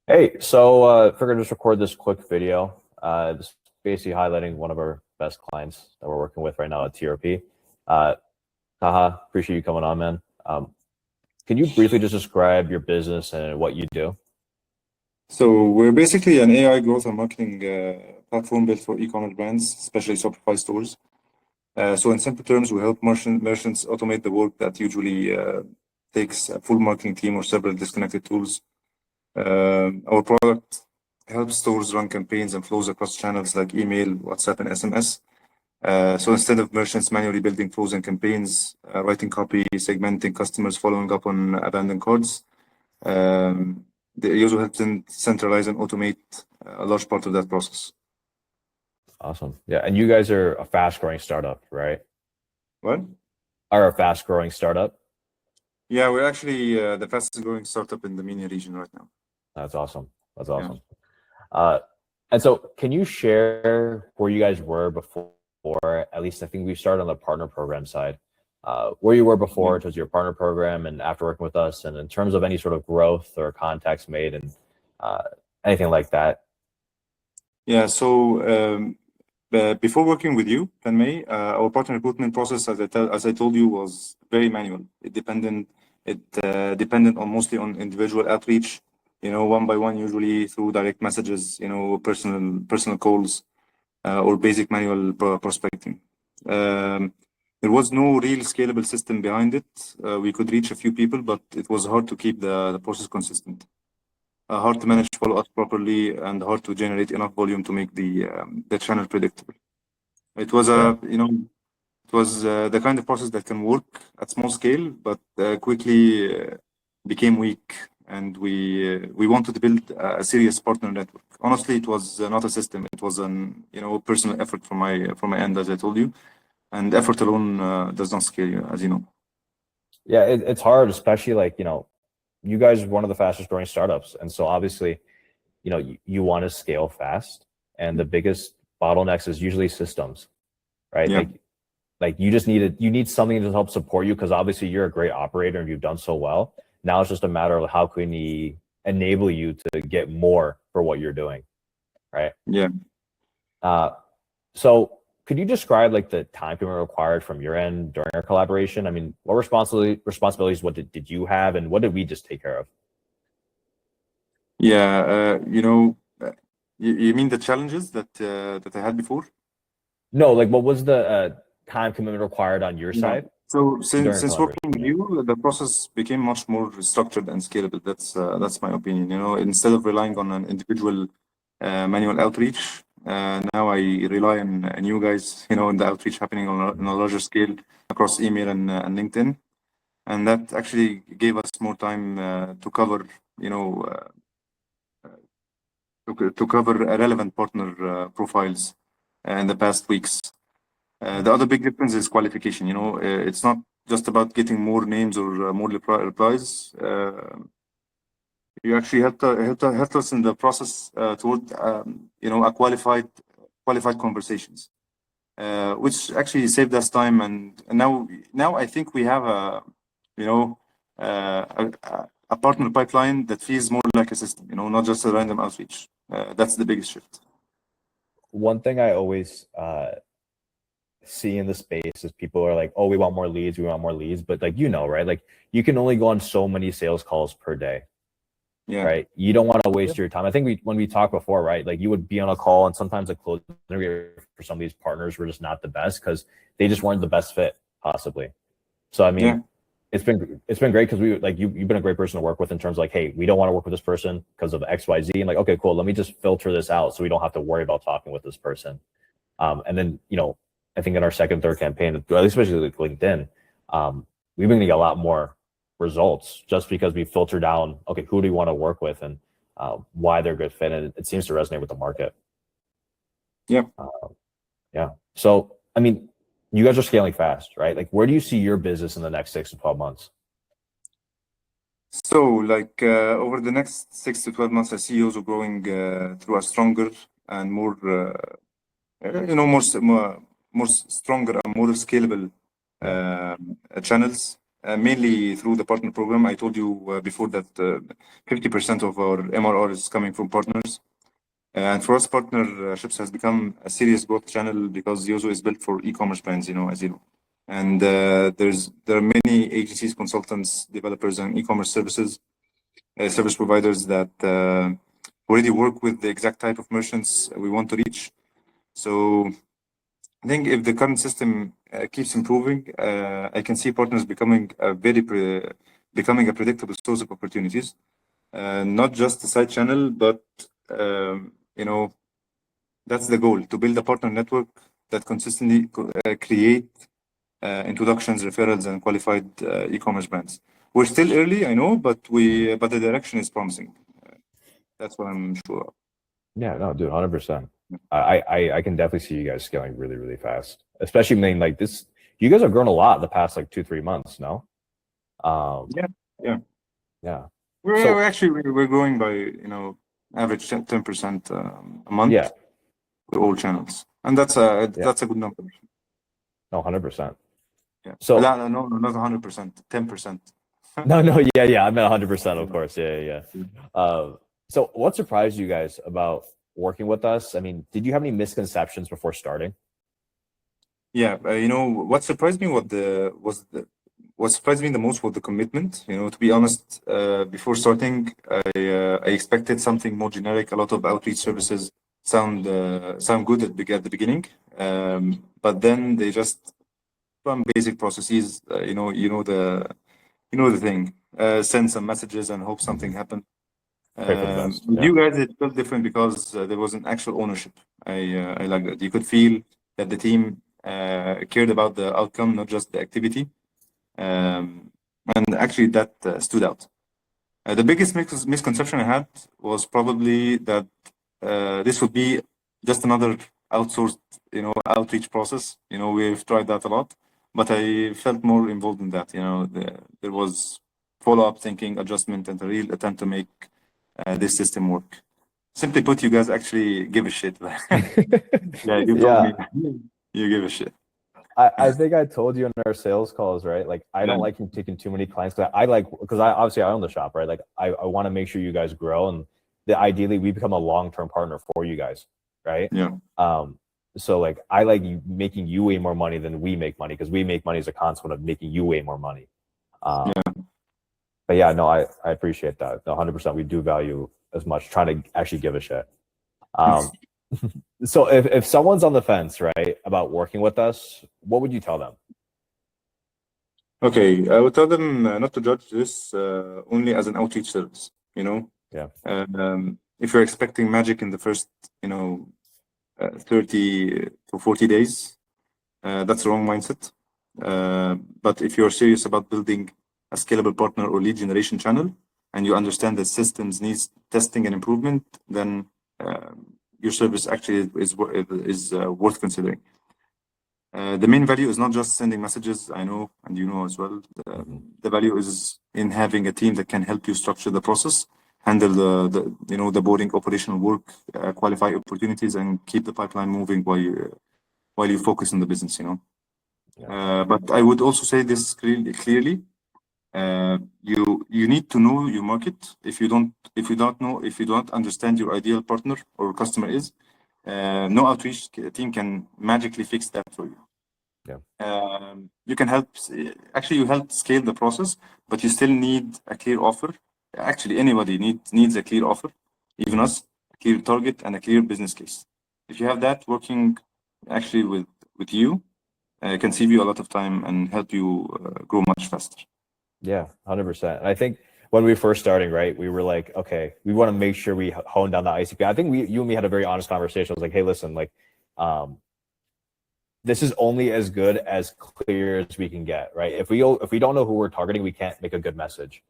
Hey, figured just record this quick video. Just basically highlighting one of our best clients that we're working with right now at TRP. Uh, Taha, appreciate you coming on, man. Can you briefly just describe your business and what you do? So we're basically an AI growth and marketing platform built for e-commerce brands, especially Shopify stores. So in simple terms, we help merchants automate the work that usually takes a full marketing team or several disconnected tools. Our product helps stores run campaigns and flows across channels like email, WhatsApp, and SMS. So instead of merchants manually building flows and campaigns, writing copy, segmenting customers, following up on abandoned cards, um, the Yozo helps them centralize and automate a large part of that process. Awesome. Yeah, and you guys are a fast-growing startup, right? What? Are a fast-growing startup. Yeah, we're actually the fastest growing startup in the MENA region right now. That's awesome. That's Yeah. awesome. And so can you share where you guys were before? At least I think we started on the partner program side. Where you were before Yeah. in terms of your partner program and after working with us, and in terms of any sort of growth or contacts made and uh, anything like that. Yeah. So before working with you, May, our partner recruitment process, as I told you, was very manual. It depended on mostly on individual outreach. One by one, usually through direct messages. Personal calls. Or basic manual prospecting. There was no real scalable system behind it. We could reach a few people, but it was hard to keep the process consistent. Hard to manage follow-ups properly, and hard to generate enough volume to make the channel predictable. It was Yeah. the kind of process that can work at small scale, but quickly became weak, and we wanted to build a serious partner network. Honestly, it was not a system; it was an personal effort from my end, as I told you, and effort alone does not scale you, as you know. Yeah, it's hard, especially like, you guys are one of the fastest growing startups. And so obviously, you want to scale fast. And the biggest bottlenecks is usually systems, right? Yeah, Like you need something to help support you, because obviously you're a great operator and you've done so well. Now it's just a matter of how can we enable you to get more for what you're doing, right? yeah. Uh, so could you describe like the time commitment required from your end during our collaboration? I mean, what responsibilities what did you have, and what did we just take care of? Yeah, you mean the challenges that I had before? No, like what was the time commitment required on your Yeah. side So during since collaboration? working with you, the process became much more structured and scalable. That's my opinion. Instead of relying on an individual manual outreach, now I rely on you guys. On the outreach happening on a larger scale across email and LinkedIn, and that actually gave us more time to cover, you know, to cover relevant partner profiles in the past weeks. The other big difference is qualification. It's not just about getting more names or more replies. You actually helped us in the process toward a qualified conversations, which actually saved us time. And now I think we have you know a partner pipeline that feels more like a system. Not just a random outreach. That's the biggest shift. One thing I always see in the space is people are like, oh, we want more leads, but like, right? Like you can only go on so many sales calls per day, Yeah. right? You don't want to waste your time. I think when we talked before, right? Like you would be on a call and sometimes the close for some of these partners were just not the best because they just weren't the best fit possibly. So I Yeah. mean, it's been great because you've been a great person to work with in terms of like, hey, we don't want to work with this person because of XYZ. And like, okay, cool. Let me just filter this out so we don't have to worry about talking with this person. And then, I think in our second, third campaign, at least especially like LinkedIn, we've been getting a lot more results just because we filter down, okay, who do we want to work with and why they're a good fit. And it seems to resonate with the market. Yeah. Yeah. So, I mean, you guys are scaling fast, right? Like, where do you see your business in the next 6 to 12 months? So, like over the next 6 to 12 months, I see Yozo growing through a stronger and more stronger and more scalable Yeah. channels. mainly through the partner program. I told you before that 50% of our MRR is coming from partners. And for us, partnerships has become a serious growth channel because Yozo is built for e-commerce brands, as you know. And there are many agencies, consultants, developers, and e-commerce service providers that already work with the exact type of merchants we want to reach. So I think if the current system keeps improving, I can see partners becoming a predictable source of opportunities, not just a side channel, but that's the goal, to build a partner network that consistently create introductions, referrals, and qualified e-commerce brands. We're still early, I know, but the direction is promising. That's what I'm sure of. Yeah, no, dude, 100%. I can definitely see you guys scaling really, really fast. Especially like this, you guys have grown a lot in the past like 2-3 months, no? Yeah. We're growing by average 10% a month. Yeah. For all channels, and that's a good number. No, 100%. Yeah. So no, not 100%, 10%. No, yeah, I meant 100%, of course. Yeah. So what surprised you guys about working with us? I mean, did you have any misconceptions before starting? Yeah, what surprised me what surprised me the most was the commitment. To be honest, before starting, I expected something more generic. A lot of outreach services sound good at the beginning, but then they just run basic processes. The thing. Send some messages and hope something happens. Pray for the best. With you guys, it felt different because there was an actual ownership. I like that. You could feel that the team cared about the outcome, not just the activity. And actually, that stood out. The biggest misconception I had was probably that this would be just another outsourced, outreach process. We've tried that a lot, but I felt more involved in that. There was follow-up thinking, adjustment, and a real attempt to make this system work. Simply put, you guys actually give a shit. Yeah, you told me you give a shit. I think I told you in our sales calls, right? Like, I don't like taking too many clients because obviously I own the shop, right? Like, I want to make sure you guys grow, and ideally we become a long-term partner for you guys, right? Yeah. So like, I like making you way more money than we make money, because we make money as a consequence of making you way more money. But yeah, no, I appreciate that. 100%. We do value as much trying to actually give a shit. So if someone's on the fence, right, about working with us, what would you tell them? Okay, I would tell them not to judge this only as an outreach service. Yeah. If you're expecting magic in the first 30 to 40 days, that's the wrong mindset. But if you're serious about building a scalable partner or lead generation channel, and you understand that systems needs testing and improvement, then your service actually is worth considering. The main value is not just sending messages, I know, and you know as well. The value is in having a team that can help you structure the process, handle the boarding operational work, qualify opportunities, and keep the pipeline moving while you focus on the business. But I would also say this clearly. You need to know your market. If you don't understand your ideal partner or customer is, no outreach team can magically fix that for you. You can help scale the process, but you still need a clear offer. Actually, anybody needs a clear offer, even us, a clear target and a clear business case. If you have that working actually with you, it can save you a lot of time and help you grow much faster. Yeah, 100%. I think when we were first starting, right, we were like, okay, we want to make sure we hone down the ICP. I think you and me had a very honest conversation. I was like, hey, listen, like, this is only as good as clear as we can get, right? If we don't know who we're targeting, we can't make a good message.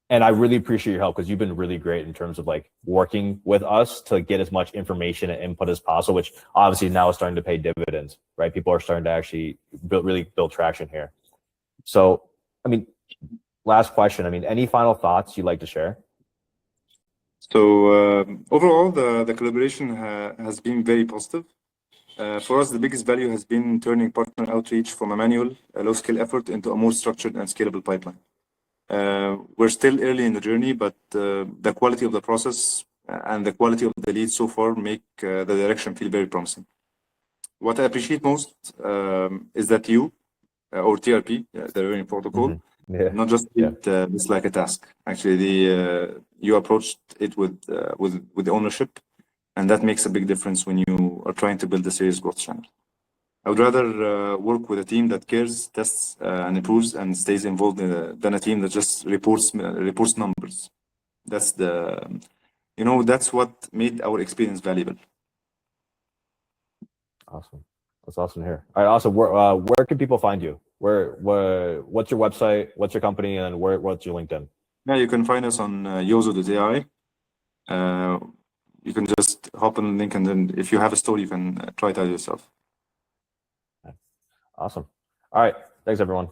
And I really appreciate your help, because you've been really great in terms of like working with us to get as much information and input as possible, which obviously now is starting to pay dividends, right? People are starting to actually really build traction here. So, I mean, last question. I mean, any final thoughts you'd like to share? So overall, the collaboration has been very positive. For us, the biggest value has been turning partner outreach from a manual, low-skill effort into a more structured and scalable pipeline. We're still early in the journey, but the quality of the process and the quality of the leads so far make the direction feel very promising. What I appreciate most is that you, or TRP, the learning protocol, not just treat this like a task. Actually, you approached it with ownership, and that makes a big difference when you are trying to build a serious growth channel. I would rather work with a team that cares, tests, and improves, and stays involved than a team that just reports numbers. That's what made our experience valuable. Awesome. That's awesome to hear. All right, awesome. Where can people find you? What's your website? What's your company? And what's your LinkedIn? Yeah, you can find us on Yozo.ai. You can just hop on the link, and then if you have a story, you can try it out yourself. Awesome. All right. Thanks, everyone.